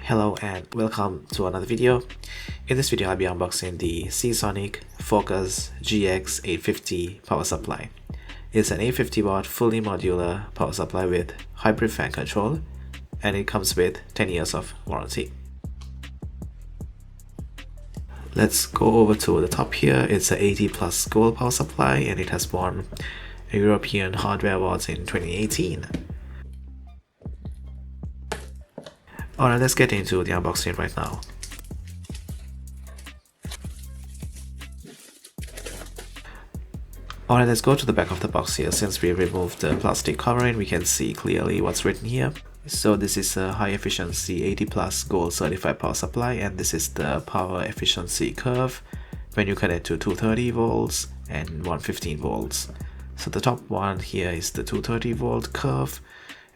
Hello and welcome to another video. In this video I'll be unboxing the Seasonic Focus GX-850 power supply. It's an 850 watt fully modular power supply with hybrid fan control, and it comes with 10 years of warranty. Let's go over to the top here. It's a 80 plus gold power supply and it has won a European Hardware Awards in 2018. Alright, let's get into the unboxing right now. Alright, let's go to the back of the box here. Since we removed the plastic covering, we can see clearly what's written here. So this is a high efficiency 80 plus gold certified power supply, and this is the power efficiency curve when you connect to 230 volts and 115 volts. So the top one here is the 230 volt curve,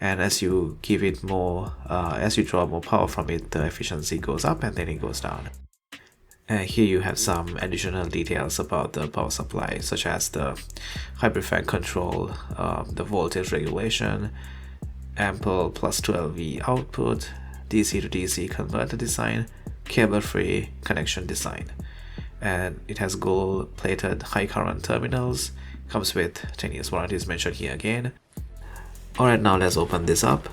and as you give it more, as you draw more power from it, the efficiency goes up and then it goes down. And here you have some additional details about the power supply, such as the hybrid fan control, the voltage regulation, ample plus 12V output, DC to DC converter design, cable-free connection design. And it has gold plated high current terminals, comes with 10 years warranty is mentioned here again. Alright, now let's open this up.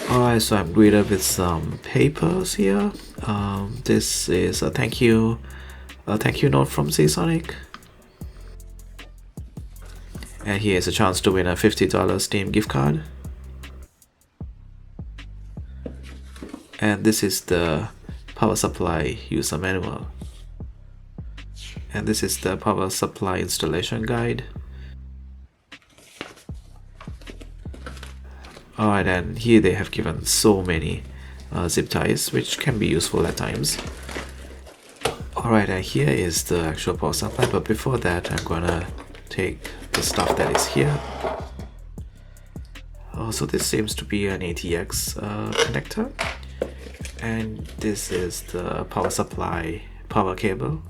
Alright, so I'm greeted with some papers here. This is a thank you note from Seasonic. And here's a chance to win a $50 Steam gift card. And this is the power supply user manual. And this is the power supply installation guide. Alright, and here they have given so many zip ties, which can be useful at times. Alright, and here is the actual power supply, but before that I'm gonna take the stuff that is here. So this seems to be an ATX connector, and this is the power supply power cable.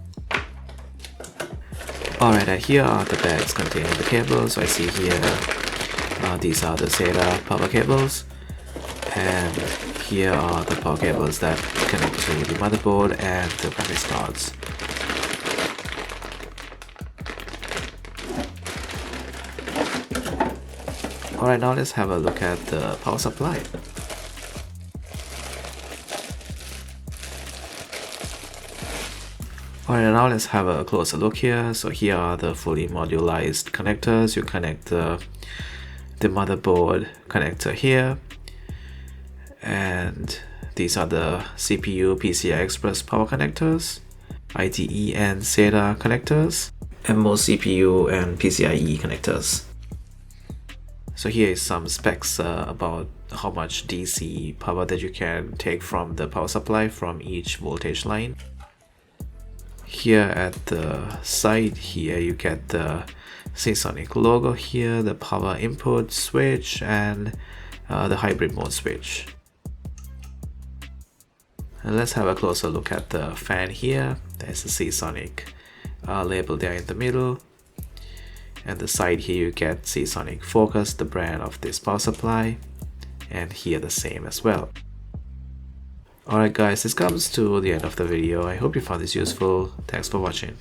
Alright, and here are the bags containing the cables. So I see here these are the SATA power cables, and here are the power cables that connect to the motherboard and the graphics cards. Alright, now let's have a look at the power supply. Alright, now let's have a closer look here. So here are the fully modularized connectors. You connect the motherboard connector here, and these are the CPU PCI Express power connectors, ITE and SATA connectors, and more CPU and PCIe connectors. So here is some specs about how much DC power that you can take from the power supply from each voltage line. Here at the side here you get the Seasonic logo here, the power input switch, and the hybrid mode switch. And let's have a closer look at the fan here. There's the Seasonic label there in the middle. And the side here you get Seasonic Focus, the brand of this power supply, and here the same as well. Alright guys, this comes to the end of the video. I hope you found this useful. Thanks for watching.